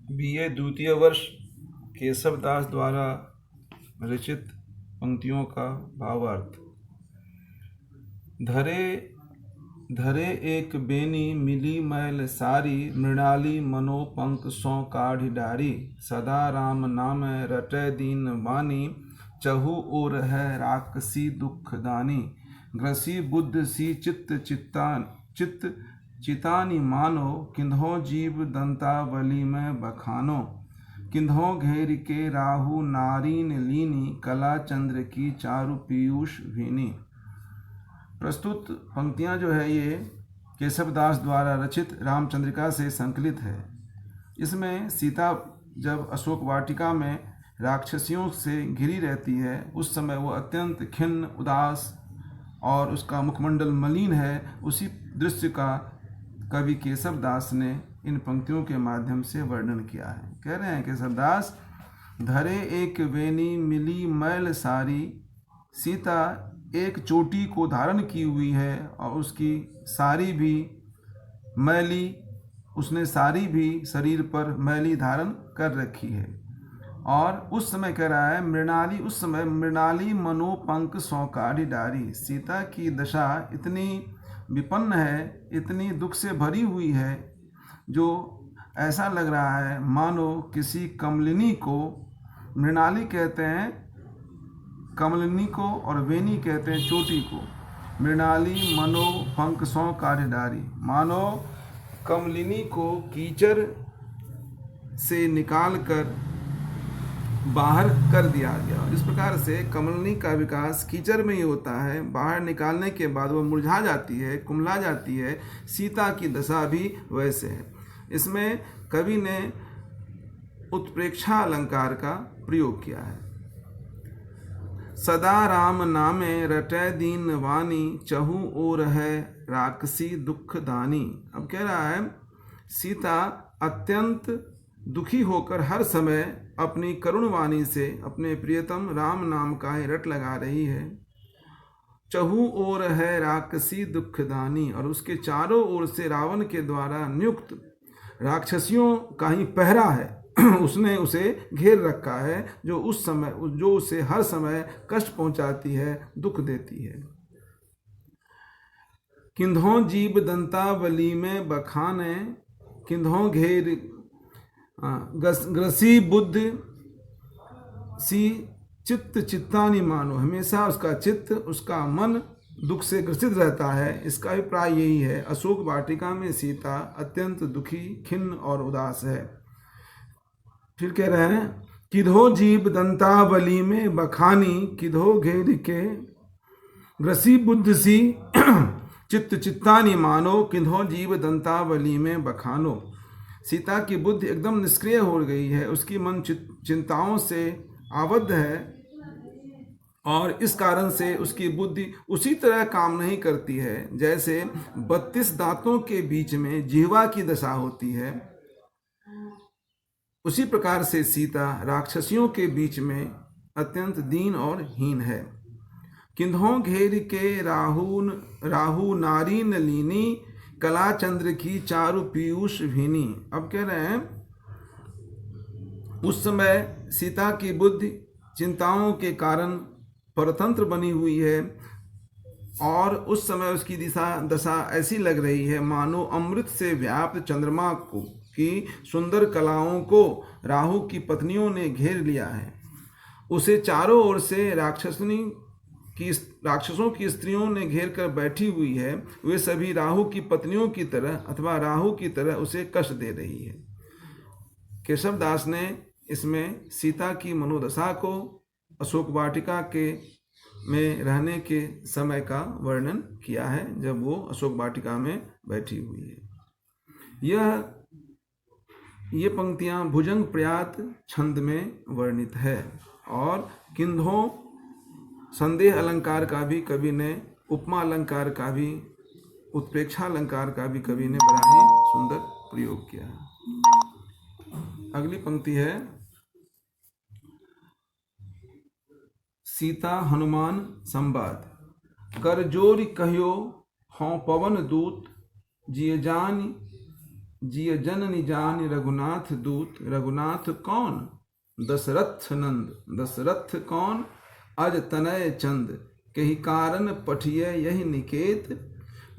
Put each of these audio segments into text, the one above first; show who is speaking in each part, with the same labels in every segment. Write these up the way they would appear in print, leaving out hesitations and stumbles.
Speaker 1: BA द्वितीय वर्ष केशव दास द्वारा रचित पंक्तियों का भावार्थ। धरे धरे एक बेनी मिली मैल सारी, मृणाली मनो पंक सौ काढ़ डारी। सदा राम नाम रटै दीन वानी, चहु ओर है राक्षसी दुख दानी। ग्रसी बुद्ध सी चित्त चितानी मानो, किन्हो जीव दंतावली में बखानो। किन्हो घेर के राहु नारीन लीनी, कला चंद्र की चारु पीयूष भीनी। प्रस्तुत पंक्तियां जो है ये केशव दास द्वारा रचित रामचंद्रिका से संकलित है। इसमें सीता जब अशोक वाटिका में राक्षसियों से घिरी रहती है, उस समय वो अत्यंत खिन्न उदास और उसका मुखमंडल मलिन है। उसी दृश्य का कवि केशव दास ने इन पंक्तियों के माध्यम से वर्णन किया है। कह रहे हैं केशव दास, धरे एक वेनी मिली मैल सारी। सीता एक चोटी को धारण की हुई है और उसकी सारी भी मैली, उसने सारी भी शरीर पर मैली धारण कर रखी है। और उस समय कह रहा है मृणाली, उस समय मृणाली मनो पंक सौ काढ़ डारी। सीता की दशा इतनी विपन्न है, इतनी दुख से भरी हुई है, जो ऐसा लग रहा है मानो किसी कमलिनी को, मृणाली कहते हैं कमलिनी को और वेनी कहते हैं चोटी को। मृणाली मनो पंक सौ काढ़ डारी, मानो कमलिनी को कीचड़ से निकाल कर बाहर कर दिया गया। इस प्रकार से कमलिनी का विकास कीचड़ में ही होता है। बाहर निकालने के बाद वो मुरझा जाती है, कुम्हला जाती है। सीता की दशा भी वैसे है। इसमें कवि ने उत्प्रेक्षा अलंकार का प्रयोग किया है। सदा राम नामे रटै दीन वानी, चहु ओर है राक्षसी दुख दानी। अब कह रहा है सीता अत्यंत दुखी होकर हर समय अपनी करुण वाणी से अपने प्रियतम राम नाम का ही रट लगा रही है। चहु ओर है राक्षसी दुख दानी, और उसके चारों ओर से रावण के द्वारा नियुक्त राक्षसियों का ही पहरा है। उसने उसे घेर रखा है, जो उसे हर समय कष्ट पहुंचाती है, दुख देती है। किन्हों जीव दंतावली में बखाने, किन्हों घेर ग्रसी बुद्ध सी चित्त चित्तानी मानो। हमेशा उसका चित्त, उसका मन दुख से ग्रसित रहता है। इसका अभिप्राय यही है। अशोक वाटिका में सीता अत्यंत दुखी, खिन्न और उदास है। फिर कह रहे हैं किधो जीव दंतावली में बखानी, किधो घेर के ग्रसी बुद्ध सी चित्त चित्तानी मानो। किधो जीव दंतावली में बखानो। सीता की बुद्धि एकदम निष्क्रिय हो गई है, उसकी मन चिंताओं से आबद्ध है, और इस कारण से उसकी बुद्धि उसी तरह काम नहीं करती है जैसे 32 दांतों के बीच में जिह्वा की दशा होती है। उसी प्रकार से सीता राक्षसियों के बीच में अत्यंत दीन और हीन है। किन्हों घेर के राहु नारीन लीनी, कला चंद्र की चारु पीयूष भीनी। अब कह रहे हैं उस समय सीता की बुद्धि चिंताओं के कारण परतंत्र बनी हुई है, और उस समय उसकी दशा ऐसी लग रही है मानो अमृत से व्याप्त चंद्रमा को की सुंदर कलाओं को राहु की पत्नियों ने घेर लिया है। उसे चारों ओर से राक्षसों की स्त्रियों ने घेर कर बैठी हुई है। वे सभी राहु की पत्नियों की तरह अथवा राहु की तरह उसे कष्ट दे रही है। केशव दास ने इसमें सीता की मनोदशा को अशोक वाटिका में रहने के समय का वर्णन किया है, जब वो अशोक वाटिका में बैठी हुई है। ये पंक्तियां भुजंग प्रयात छंद में वर्णित है। और किन्हों संदेह अलंकार का भी कवि ने, उपमा अलंकार का भी, उत्प्रेक्षा अलंकार का भी कवि ने बड़ा ही सुंदर प्रयोग किया है। अगली पंक्ति है सीता हनुमान संवाद। कर जोर कहियो हों पवन दूत, जिय जान जिय जननि जानि रघुनाथ दूत। रघुनाथ कौन दशरथ नंद, दशरथ कौन अज तनय चंद। कही कारण पठिय यही निकेत,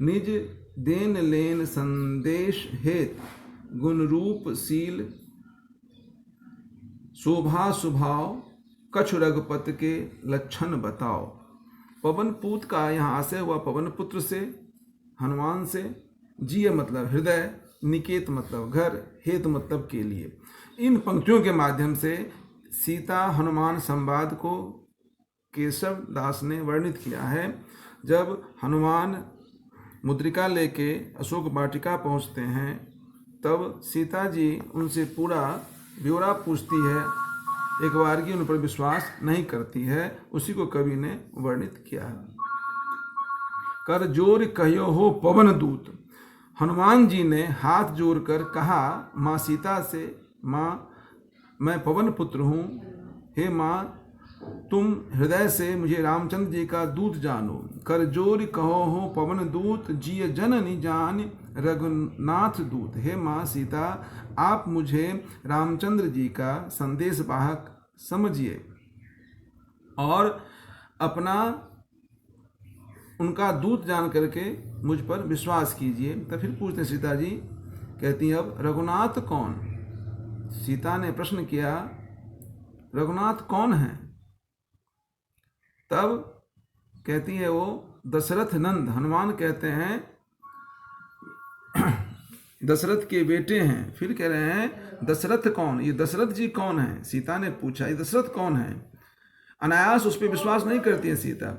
Speaker 1: निज देन लेन संदेश हेत। गुण रूप शील शोभा स्वभाव, कछु रघुपत के लक्षण बताओ। पवन पूत का यहाँ आशय हुआ पवन पुत्र से, हनुमान से। जिय मतलब हृदय, निकेत मतलब घर, हेत मतलब के लिए। इन पंक्तियों के माध्यम से सीता हनुमान संवाद को केशव दास ने वर्णित किया है। जब हनुमान मुद्रिका लेके अशोक वाटिका पहुंचते हैं, तब सीता जी उनसे पूरा ब्यौरा पूछती है। एक बार की उन पर विश्वास नहीं करती है। उसी को कवि ने वर्णित किया है। कर जोर कहियो हो पवन दूत। हनुमान जी ने हाथ जोड़कर कहा माँ सीता से, माँ मैं पवन पुत्र हूँ, हे माँ तुम हृदय से मुझे रामचंद्र जी का दूत जानो। कर जोर कहो हो पवन दूत, जिय जननि जानि रघुनाथ दूत। हे माँ सीता आप मुझे रामचंद्र जी का संदेश वाहक समझिए और अपना उनका दूत जान करके मुझ पर विश्वास कीजिए। तो फिर पूछते सीता जी, कहती हैं अब रघुनाथ कौन। सीता ने प्रश्न किया रघुनाथ कौन है। तब कहती है वो दशरथ नंद। हनुमान कहते हैं दशरथ के बेटे हैं। फिर कह रहे हैं दशरथ कौन, ये दशरथ जी कौन है। सीता ने पूछा ये दशरथ कौन है। अनायास उस पर विश्वास नहीं करती है सीता।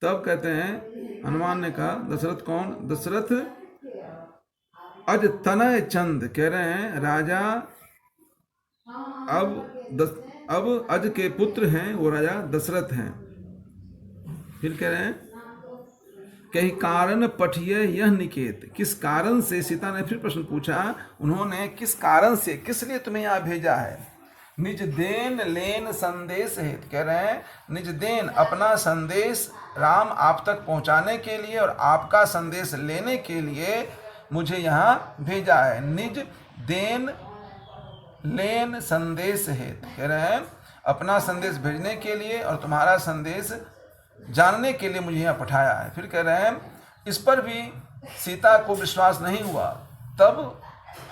Speaker 1: तब कहते हैं हनुमान ने कहा दशरथ कौन, दशरथ अज तनय चंद। कह रहे हैं राजा अब अज के पुत्र हैं, वो राजा दशरथ हैं। फिर कह रहे हैं कहीं कारण पठिए यह निकेत। किस कारण से, सीता ने फिर प्रश्न पूछा, उन्होंने किस कारण से, किस लिए तुम्हें यहाँ भेजा है। निज देन लेन संदेश हेत। कह रहे हैं निज देन अपना संदेश राम आप तक पहुँचाने के लिए और आपका संदेश लेने के लिए मुझे यहाँ भेजा है। निज देन लेन संदेश हेत। कह रहे हैं अपना संदेश भेजने के लिए और तुम्हारा संदेश जानने के लिए मुझे यहाँ पठाया है। फिर कह रहे हैं इस पर भी सीता को विश्वास नहीं हुआ। तब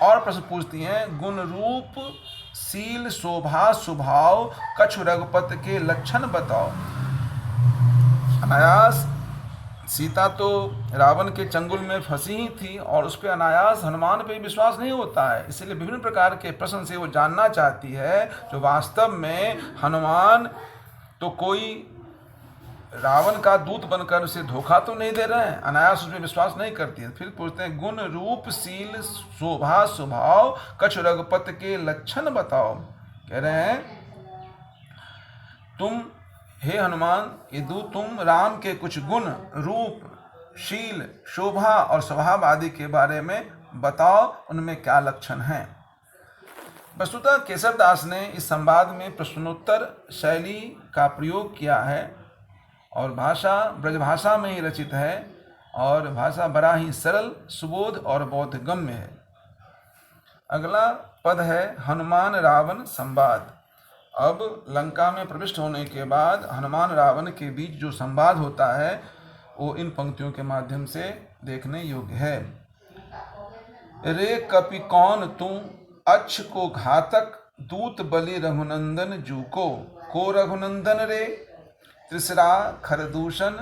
Speaker 1: और प्रश्न पूछती हैं गुण रूप शील शोभा स्वभाव, कछु रघुपत के लक्षण बताओ। अनायास सीता तो रावण के चंगुल में फंसी ही थी और उस पर अनायास हनुमान पे विश्वास नहीं होता है। इसलिए विभिन्न प्रकार के प्रश्न से वो जानना चाहती है जो वास्तव में हनुमान तो कोई रावण का दूत बनकर उसे धोखा तो नहीं दे रहे हैं। अनायास उसमें विश्वास नहीं करती है। फिर पूछते हैं गुण रूप शील शोभा स्वभाव, कछु रघुपत के लक्षण बताओ। कह रहे हैं तुम हे हनुमान यदु तुम राम के कुछ गुण रूप शील शोभा और स्वभाव आदि के बारे में बताओ, उनमें क्या लक्षण हैं। वस्तुतः केशवदास ने इस संवाद में प्रश्नोत्तर शैली का प्रयोग किया है और भाषा ब्रजभाषा में ही रचित है और भाषा बड़ा ही सरल सुबोध और बोधगम्य है। अगला पद है हनुमान रावण संवाद। अब लंका में प्रविष्ट होने के बाद हनुमान रावण के बीच जो संवाद होता है वो इन पंक्तियों के माध्यम से देखने योग्य है। रे कपि कौन तू अच्छ को घातक, दूत बलि रघुनंदन जू को रघुनंदन रे। त्रिसरा खरदूषण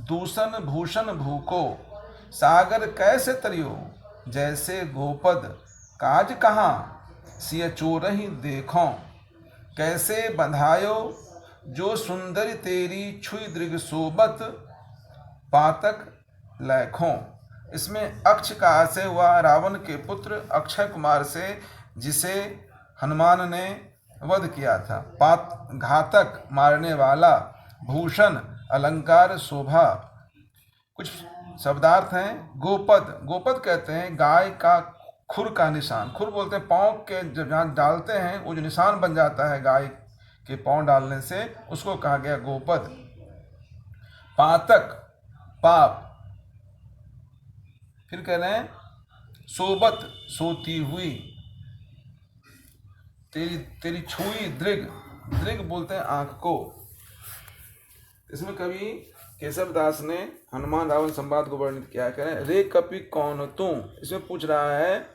Speaker 1: दूषण भूषण भूको, सागर कैसे तरियो जैसे गोपद। काज कहाँ सिय चोरहि देखो, कैसे बंधायो जो सुंदरी तेरी छुई दृग सोबत। पातक लैखों। इसमें अक्ष का आशय हुआ रावण के पुत्र अक्षय कुमार से, जिसे हनुमान ने वध किया था। घातक मारने वाला, भूषण अलंकार शोभा। कुछ शब्दार्थ हैं। गोपद, गोपद कहते हैं गाय का खुर का निशान। खुर बोलते हैं पाँव के जब जहाँ डालते हैं वो जो निशान बन जाता है गाय के पाँव डालने से, उसको कहा गया गोपद। पातक पाप। फिर कह रहे हैं सोबत सोती हुई, तेरी छुई दृग, दृग बोलते हैं आंख को। इसमें कवि केशव दास ने हनुमान रावण संवाद को वर्णित किया। कह रहे हैं रे कपि कौन तू, इसमें पूछ रहा है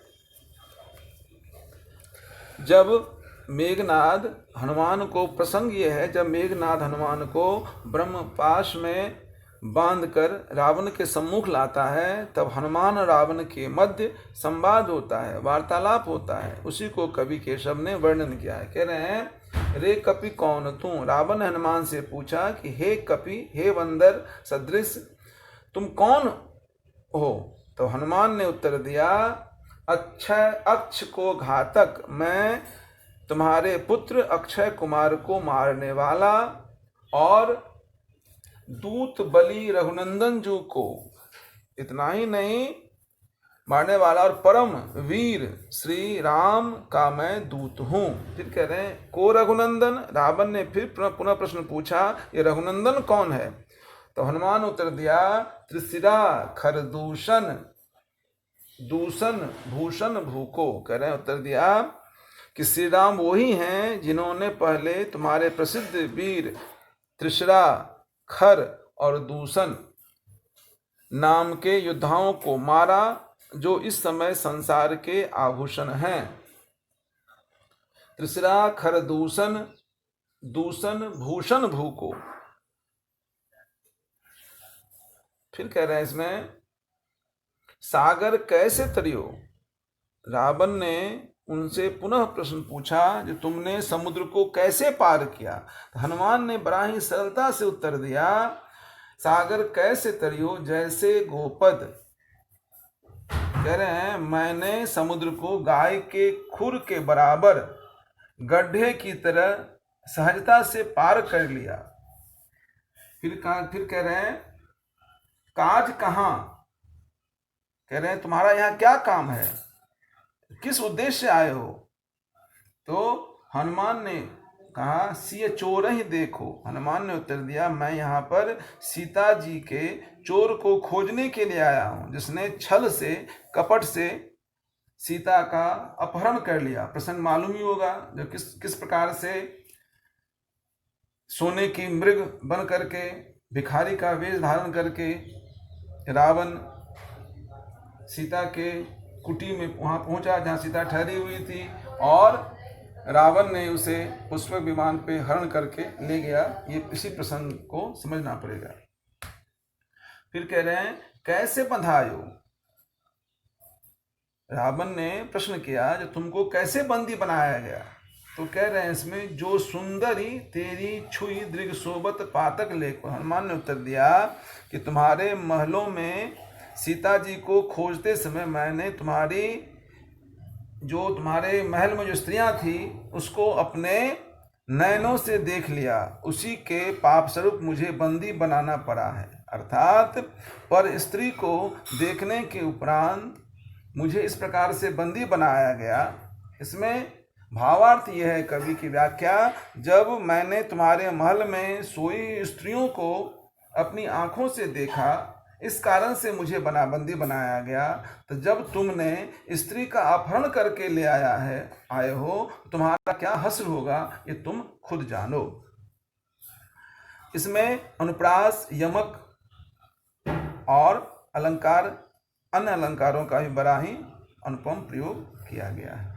Speaker 1: जब मेघनाद हनुमान को, प्रसंग ये है जब मेघनाद हनुमान को ब्रह्मपाश में बांधकर रावण के सम्मुख लाता है, तब हनुमान और रावण के मध्य संवाद होता है, वार्तालाप होता है। उसी को कवि केशव ने वर्णन किया है। कह रहे हैं रे कपि कौन तू, रावण ने हनुमान से पूछा कि हे कपि, हे बंदर सदृश, तुम कौन हो? तो हनुमान ने उत्तर दिया, अक्षय अक्ष को घातक, मैं तुम्हारे पुत्र अक्षय कुमार को मारने वाला और दूत बलि रघुनंदन जी को, इतना ही नहीं, मारने वाला और परम वीर श्री राम का मैं दूत हूं। फिर कह रहे हैं को रघुनंदन, रावण ने फिर पुनः प्रश्न पूछा ये रघुनंदन कौन है? तो हनुमान उत्तर दिया, त्रिशिरा खरदूषण, दूषण भूषण भूको। कह रहे हैं उत्तर दिया कि श्री राम वही हैं जिन्होंने पहले तुम्हारे प्रसिद्ध वीर त्रिशिरा, खर और दूषण नाम के योद्धाओं को मारा, जो इस समय संसार के आभूषण हैं। त्रिशिरा खर दूषण, दूषण भूषण भूको। फिर कह रहे हैं इसमें सागर कैसे तरियो, रावण ने उनसे पुनः प्रश्न पूछा जो तुमने समुद्र को कैसे पार किया? तो हनुमान ने बड़ा ही सरलता से उत्तर दिया, सागर कैसे तरियो जैसे गोपद। कह रहे हैं मैंने समुद्र को गाय के खुर के बराबर गड्ढे की तरह सहजता से पार कर लिया। फिर कह रहे हैं काज कहाँ? कह रहे हैं तुम्हारा यहाँ क्या काम है, किस उद्देश्य से आए हो? तो हनुमान ने कहा सिय चोर ही देखो। हनुमान ने उत्तर दिया मैं यहाँ पर सीता जी के चोर को खोजने के लिए आया हूँ, जिसने छल से कपट से सीता का अपहरण कर लिया। प्रसंग मालूम ही होगा जो किस प्रकार से सोने की मृग बन करके, भिखारी का वेश धारण करके रावण सीता के कुटी में वहां पहुंचा जहां सीता ठहरी हुई थी, और रावण ने उसे पुष्पक विमान पे हरण करके ले गया। ये इसी प्रसंग को समझना पड़ेगा। फिर कह रहे हैं कैसे बंधायो, रावण ने प्रश्न किया जो तुमको कैसे बंदी बनाया गया? तो कह रहे हैं इसमें जो सुंदरी तेरी छुई दृग सोबत पातक लेख। हनुमान ने उत्तर दिया कि तुम्हारे महलों में सीता जी को खोजते समय मैंने तुम्हारे महल में जो स्त्रियां थी उसको अपने नयनों से देख लिया, उसी के पाप स्वरूप मुझे बंदी बनाना पड़ा है। अर्थात पर स्त्री को देखने के उपरांत मुझे इस प्रकार से बंदी बनाया गया। इसमें भावार्थ यह है कवि की व्याख्या, जब मैंने तुम्हारे महल में सोई स्त्रियों को अपनी आंखों से देखा, इस कारण से मुझे बंदी बनाया गया। तो जब तुमने स्त्री का अपहरण करके ले आए हो, तुम्हारा क्या हश्र होगा ये तुम खुद जानो। इसमें अनुप्रास, यमक और अलंकार, अन्य अलंकारों का भी बड़ा ही अनुपम प्रयोग किया गया है।